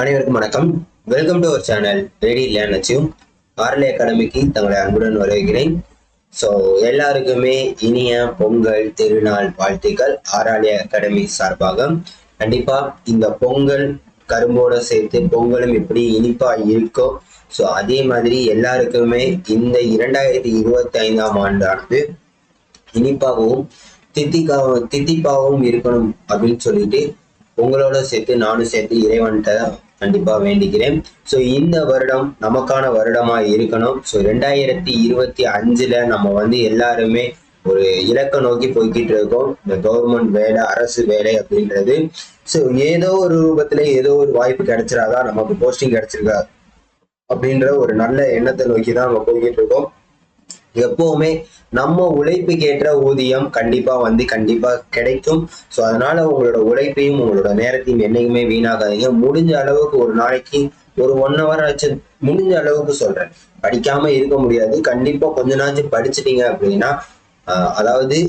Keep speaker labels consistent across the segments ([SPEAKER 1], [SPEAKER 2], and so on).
[SPEAKER 1] அனைவருக்கும் வணக்கம். Welcome to our channel ready learn achieve. RLA அகாடமிக்கு தங்களை அன்புடன் வரவேற்கிறேன். ஸோ எல்லாருக்குமே இனிய பொங்கல் திருநாள் வாழ்த்துக்கள் ஆர்எல்ஏ அகாடமி சார்பாக. கண்டிப்பா இந்த பொங்கல் கரும்போட சேர்த்து பொங்கலும் எப்படி இனிப்பா இருக்கோ, ஸோ அதே மாதிரி எல்லாருக்குமே இந்த 2025ஆம் ஆண்டானது இனிப்பாகவும் தித்திப்பாகவும் இருக்கணும் அப்படின்னு சொல்லிட்டு உங்களோட சேர்த்து நானும் சேர்த்து இறைவன்கிட்ட கண்டிப்பா வேண்டிக்கிறேன். ஸோ இந்த வருடம் நமக்கான வருடமா இருக்கணும். ஸோ 2025ல நம்ம வந்து எல்லாருமே ஒரு இலக்க நோக்கி போய்கிட்டு இருக்கோம். இந்த கவர்மெண்ட் வேலை, அரசு வேலை அப்படின்றது ஸோ ஏதோ ஒரு ரூபத்துல ஏதோ ஒரு வாய்ப்பு கிடைச்சிடாதா, நமக்கு போஸ்டிங் கிடைச்சிருக்கா அப்படின்ற ஒரு நல்ல எண்ணத்தை நோக்கி தான் நம்ம போய்கிட்டு இருக்கோம். எப்பவுமே நம்ம உழைப்புக்கு ஏற்ற ஊதியம் கண்டிப்பா கிடைக்கும். ஸோ அதனால உங்களோட உழைப்பையும் உங்களோட நேரத்தையும் என்னைக்குமே வீணாகாதீங்க. முடிஞ்ச அளவுக்கு ஒரு நாளைக்கு ஒரு 1 hour ஆச்சு, முடிஞ்ச அளவுக்கு சொல்றேன். படிக்காம இருக்க முடியாது, கண்டிப்பா கொஞ்ச நாச்சும் படிச்சுட்டீங்க அப்படின்னா அதாவது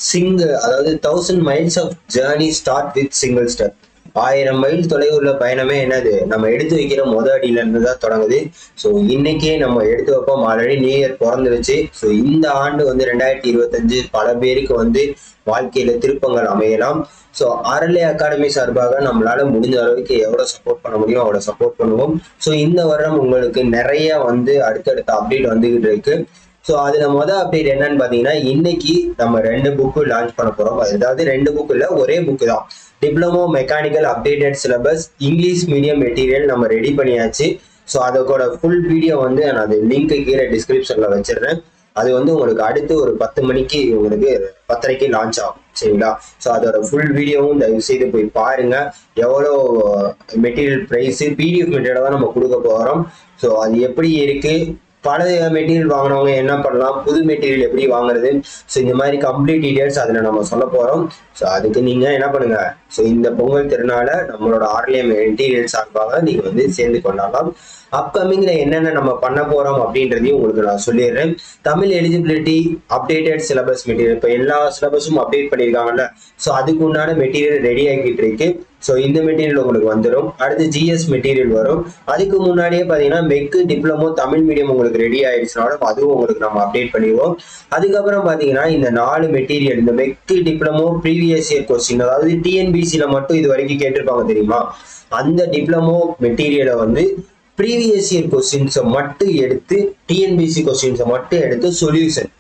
[SPEAKER 1] 1000 miles of journey start with single step. 1000 mile தொலைவு உள்ள பயணமே என்னது, நம்ம எடுத்து வைக்கிற அடியில இருந்து தான் தொடங்குது. ஸோ இன்னைக்கே நம்ம எடுத்து வைப்போம். ஆல்ரெடி நியூ இயர் பிறந்துருச்சு. ஸோ இந்த ஆண்டு வந்து 2025 பல பேருக்கு வந்து வாழ்க்கையில திருப்பங்கள் அமையலாம். ஸோ ஆர்எல்ஏ அகாடமி சார்பாக நம்மளால முடிஞ்ச அளவுக்கு எவ்வளவு சப்போர்ட் பண்ண முடியும் அவ்வளவு சப்போர்ட் பண்ணுவோம். ஸோ இந்த வருடம் உங்களுக்கு நிறைய வந்து அடுத்தடுத்த அப்டேட் வந்துகிட்டு இருக்கு. ஸோ அதுல அப்டேட் என்னன்னு பாத்தீங்கன்னா, இன்னைக்கு நம்ம 2 புக்கு லான்ச் பண்ண போறோம். அதாவது 2 புக் இல்ல, ஒரே புக்கு தான். Diploma mechanical updated syllabus English medium material நம்ம ரெடி பண்ணியாச்சு. ஸோ அதோட ஃபுல் வீடியோ வந்து நான் அது லிங்க் கீழே டிஸ்கிரிப்ஷன்ல வச்சிடுறேன். அது வந்து உங்களுக்கு அடுத்து ஒரு 10 மணிக்கு உங்களுக்கு 10:30க்கு லான்ச் ஆகும். சரிங்களா? ஸோ அதோட ஃபுல் வீடியோவும் தயவு செய்து போய் பாருங்க. எவ்வளோ மெட்டீரியல் பிரைஸ், பிடிஎஃப் மெட்டீரியல் தான் நம்ம கொடுக்க போறோம். ஸோ அது எப்படி இருக்கு, பழைய மெட்டீரியல் வாங்கினவங்க என்ன பண்ணலாம், புது மெட்டீரியல் எப்படி வாங்குறது, ஸோ இந்த மாதிரி கம்ப்ளீட் டீடைல்ஸ் அதில் நம்ம சொல்ல போறோம். ஸோ அதுக்கு நீங்க என்ன பண்ணுங்க, ஸோ இந்த பொங்கல் திருநாள நம்மளோட ஆர்எல்ஏ மெட்டீரியல் சார்பாக நீங்க வந்து சேர்ந்து கொண்டாடலாம். அப்கமிங்ல என்னென்ன நம்ம பண்ண போறோம் அப்படின்றதையும் உங்களுக்கு நான் சொல்லிடுறேன். Tamil eligibility updated syllabus material, இப்போ எல்லா சிலபஸும் அப்டேட் பண்ணியிருக்காங்கல்ல, ஸோ அதுக்கு உண்டான மெட்டீரியல் ரெடி ஆகிட்டு இருக்கு. ஸோ இந்த மெட்டீரியல் உங்களுக்கு வந்துடும். அடுத்து ஜிஎஸ் மெட்டீரியல் வரும். அதுக்கு முன்னாடியே பார்த்தீங்கன்னா மெக்கு டிப்ளமோ தமிழ் மீடியம் உங்களுக்கு ரெடி ஆயிடுச்சுனாலும் அதுவும் உங்களுக்கு நம்ம அப்டேட் பண்ணிடுவோம். அதுக்கப்புறம் பார்த்தீங்கன்னா இந்த 4 மெட்டீரியல், இந்த mech diploma previous year question, அதாவது டிஎன்பிசியில மட்டும் இது வரைக்கும் கேட்டிருப்பாங்க தெரியுமா, அந்த டிப்ளமோ மெட்டீரியலை வந்து ப்ரீவியஸ் இயர் கொஸ்டின்ஸை மட்டும் எடுத்து, டிஎன்பிசி கொஸ்டின்ஸை மட்டும் எடுத்து சொல்யூஷன்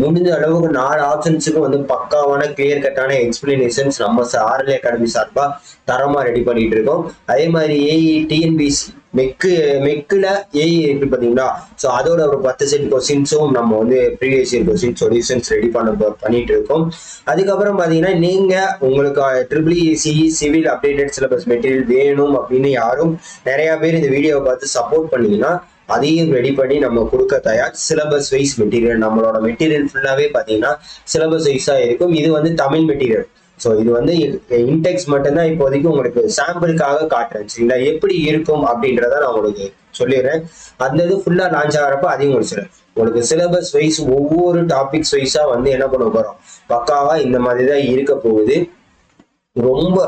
[SPEAKER 1] முடிஞ்ச அளவுக்கு 4 ஆப்ஷன்ஸுக்கு வந்து பக்காவான கிளியர் கட்டான எக்ஸ்பிளனேஷன்ஸ் நம்ம ஆர்எல்ஏ அகாடமி சார்பா தரமா ரெடி பண்ணிட்டு இருக்கோம். அதே மாதிரி ஏஇ டிஎன்பிசி மெக்குல ஏஇ இருக்கு பாத்தீங்களா, ஸோ அதோட ஒரு 10 செட் கொஸ்டின்ஸும் நம்ம வந்து previous year question solutions ready பண்ணிட்டு இருக்கோம். அதுக்கப்புறம் பாத்தீங்கன்னா நீங்க உங்களுக்கு EEE civil updated syllabus material வேணும் அப்படின்னு யாரும் நிறைய பேர் இந்த வீடியோவை பார்த்து சப்போர்ட் பண்ணீங்கன்னா அதையும் ரெடி பண்ணி நம்ம கொடுக்க தயார். சிலபஸ் வைஸ் மெட்டீரியல், நம்மளோட மெட்டீரியல் ஃபுல்லாவே பாத்தீங்கன்னா சிலபஸ் வைஸா இருக்கும். இது வந்து தமிழ் மெட்டீரியல். ஸோ இது வந்து இன்டெக்ஸ் மட்டும்தான் இப்போதைக்கு உங்களுக்கு சாம்பிளுக்காக காட்டுறேன். சரிங்களா? எப்படி இருக்கும் அப்படின்றத நான் உங்களுக்கு சொல்லிடுறேன். அந்த இது ஃபுல்லா லான்ச் ஆகிறப்ப அதையும் உங்களுக்கு சொல்றேன். உங்களுக்கு சிலபஸ் வைஸ் ஒவ்வொரு டாபிக்ஸ் வைஸா வந்து என்ன பண்ண போறோம், பக்காவா இந்த மாதிரி தான் இருக்க போகுது. ரொம்ப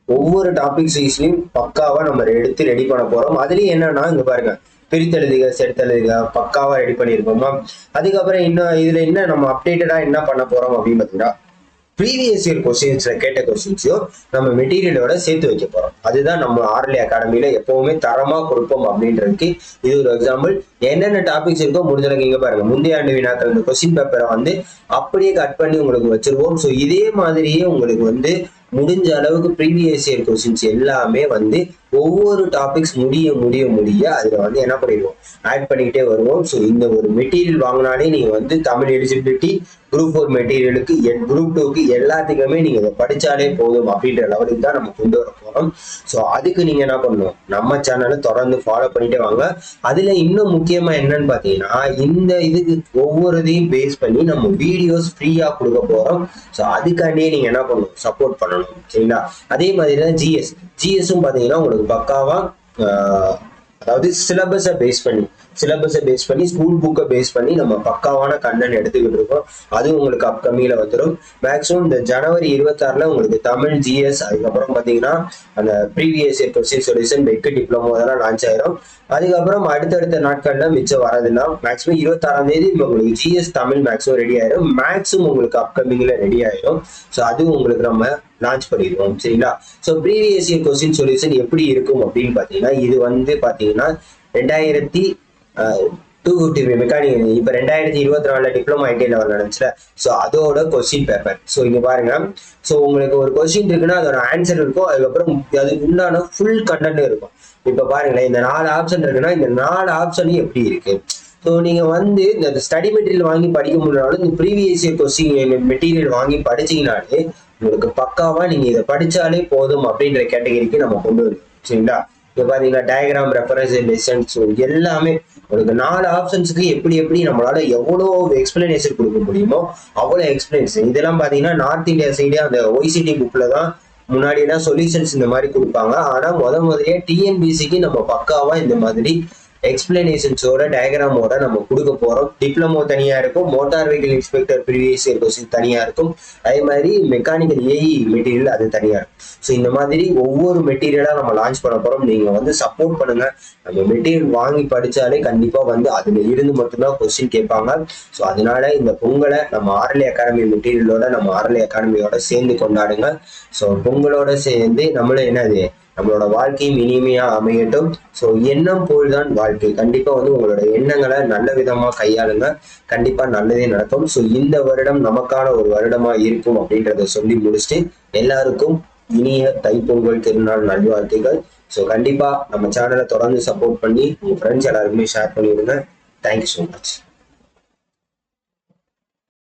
[SPEAKER 1] ஒவ்வொரு டாபிக்ஸ் வைஸ்லயும் பக்காவா நம்ம எடுத்து ரெடி பண்ண போறோம். அதுலயும் என்னன்னா இங்க பாருங்க, பிரித்தெழுதுக செடுத்தெழுதுக பக்காவா ரெடி பண்ணியிருக்கோமா. அதுக்கப்புறம் இன்னும் இதுல என்ன நம்ம அப்டேட்டடா என்ன பண்ண போறோம் அப்படின்னு பாத்தீங்கன்னா, ப்ரீவியஸ் இயர் கொஸ்டின்ஸ்ல கேட்ட கொஸ்டின்ஸையும் நம்ம மெட்டீரியலோட சேர்த்து வைக்க போறோம். அதுதான் நம்ம ஆர்எல்ஏ அகாடமியில எப்பவுமே தரமா கொடுப்போம் அப்படின்றதுக்கு இது ஒரு எக்ஸாம்பிள். என்னென்ன டாபிக்ஸ் இருக்கோ முடிஞ்சளவுக்கு இங்க பாருங்க, முந்தைய ஆண்டு வினாக்கள் இந்த கொஸ்டின் பேப்பரை வந்து அப்படியே கட் பண்ணி உங்களுக்கு வச்சிருவோம். ஸோ இதே மாதிரியே உங்களுக்கு வந்து முடிஞ்ச அளவுக்கு ப்ரீவியஸ் இயர் கொஸ்டின்ஸ் எல்லாமே வந்து ஒவ்வொரு டாபிக்ஸ் முடிய அதுல வந்து என்ன பண்ணிடுவோம், ஆட் பண்ணிக்கிட்டே வருவோம். ஸோ இந்த ஒரு மெட்டீரியல் வாங்கினாலே நீங்க வந்து தமிழ் எலிஜிபிலிட்டி, குரூப் 4 மெட்டீரியலுக்கு, குரூப் 2க்கு எல்லாத்துக்குமே நீங்க இதை படிச்சாலே போதும் அப்படின்ற லெவலுக்கு தான் நம்ம கொண்டு வர போறோம். ஸோ அதுக்கு நீங்க என்ன பண்ணணும், நம்ம சேனலை தொடர்ந்து ஃபாலோ பண்ணிட்டே வாங்க. அதுல இன்னும் முக்கியமா என்னன்னு பாத்தீங்கன்னா, இந்த இதுக்கு ஒவ்வொரு இதையும் பேஸ் பண்ணி நம்ம வீடியோஸ் ஃப்ரீயா கொடுக்க போறோம். ஸோ அதுக்காண்டியே நீங்க என்ன பண்ணணும், சப்போர்ட் பண்ணணும். சரிங்களா? அதே மாதிரி தான் ஜிஎஸும் பாத்தீங்கன்னா உங்களுக்கு பக்காவா அதாவது சிலபஸை பேஸ் பண்ணி ஸ்கூல் புக்கை பேஸ் பண்ணி நம்ம பக்காவான கண்டென்ட் எடுத்துக்கிட்டு இருக்கோம். அதுவும் உங்களுக்கு அப்கமிங்ல வந்துடும். மேக்ஸிமம் இந்த ஜனவரி 26 உங்களுக்கு தமிழ், ஜிஎஸ், அதுக்கப்புறம் பாத்தீங்கன்னா அந்த ப்ரீவியஸ் இயர் கொஸ்டின் சொல்யூஷன், பெக்கு டிப்ளமோ அதெல்லாம் லான்ச் ஆயிரும். அதுக்கப்புறம் அடுத்தடுத்த நாட்கள்ல மிச்சம் வரதுன்னா மேக்ஸிமம் 26ஆம் தேதி உங்களுக்கு ஜிஎஸ், தமிழ் மேக்ஸிமம் ரெடி ஆயிரும். மேக்ஸும் உங்களுக்கு அப்கமிங்ல ரெடி ஆயிரும். ஸோ அதுவும் உங்களுக்கு நம்ம லான்ச் பண்ணிடுவோம். சரிங்களா? So previous year question solution எப்படி இருக்கும் அப்படின்னு பாத்தீங்கன்னா, இது பாத்தீங்கன்னா 250 மெக்கானிக் இப்ப 2024 டிப்ளமோ ஐடி லெவல் நடந்துச்சுல, ஸோ அதோட கொஸ்டின் பேப்பர். ஸோ இங்க பாருங்க, ஸோ உங்களுக்கு ஒரு கொஸ்டின் இருக்குன்னா அதோட ஆன்சர் இருக்கும், அதுக்கப்புறம் அதுக்கு உண்டான ஃபுல் கண்டென்ட் இருக்கும். இப்ப பாருங்களேன், இந்த 4 ஆப்ஷன் இருக்குன்னா இந்த 4 ஆப்ஷனும் எப்படி இருக்கு. ஸோ நீங்க இந்த ஸ்டடி மெட்டீரியல் வாங்கி படிக்க முடியலனாலும் இந்த ப்ரீவியஸ் இயர் கொஸ்டின் மெட்டீரியல் வாங்கி படிச்சீங்கனாலே உங்களுக்கு பக்காவா நீங்க இதை படிச்சாலே போதும் அப்படின்ற கேட்டகரிக்கு நம்ம கொண்டு வருவோம். சரிங்களா? இப்ப பாத்தீங்கன்னா டயக்ராம், ரெஃபரன்ஸ், லெசன்ஸ் எல்லாமே உங்களுக்கு 4 ஆப்ஷன்ஸுக்கு எப்படி நம்மளால எவ்வளவு எக்ஸ்பிளனேஷன் கொடுக்க முடியுமோ அவ்வளவு எக்ஸ்பிளனேஷன். இதெல்லாம் பாத்தீங்கன்னா நார்த் இந்தியா சைடே அந்த ஒய்சிடி புக்ல தான் முன்னாடி எல்லாம் சொல்யூஷன்ஸ் இந்த மாதிரி கொடுப்பாங்க. ஆனா முதல்லயே டிஎன்பிசிக்கு நம்ம பக்காவா இந்த மாதிரி எக்ஸ்பிளனேஷன்ஸோட டயக்ராமோட நம்ம கொடுக்க போறோம். டிப்ளமோ தனியா இருக்கும், motor vehicle inspector previous year question தனியா இருக்கும், அதே மாதிரி மெக்கானிக்கல் ஏஇ மெட்டீரியல் அது தனியா இருக்கும். ஸோ இந்த மாதிரி ஒவ்வொரு மெட்டீரியலா நம்ம லான்ச் பண்ண போறோம். நீங்க சப்போர்ட் பண்ணுங்க. நம்ம மெட்டீரியல் வாங்கி படிச்சாலே கண்டிப்பா அதுல இருந்து மட்டும்தான் கொஸ்டின் கேட்பாங்க. ஸோ அதனால இந்த பொங்கலை நம்ம ஆர்எல்ஏ அகாடமி மெட்டீரியலோட நம்ம ஆர்எல்ஏ அகாடமியோட சேர்ந்து கொண்டாடுங்க. ஸோ பொங்கலோட சேர்ந்து நம்மளோட வாழ்க்கையும் இனிமையா அமையட்டும். ஸோ எண்ணம் போல்தான் வாழ்க்கை. கண்டிப்பா உங்களோட எண்ணங்களை நல்ல விதமா கையாளுங்க. கண்டிப்பா நல்லதே நடக்கும். ஸோ இந்த வருடம் நமக்கான ஒரு வருடமா இருக்கும் அப்படின்றத சொல்லி முடிச்சுட்டு எல்லாருக்கும் இனிய தைப்பொங்கல் திருநாள் நல்வாழ்த்துக்கள். ஸோ கண்டிப்பா நம்ம சேனலை தொடர்ந்து சப்போர்ட் பண்ணி உங்க ஃப்ரெண்ட்ஸ் எல்லாருக்குமே ஷேர் பண்ணிவிடுங்க. Thank you so much.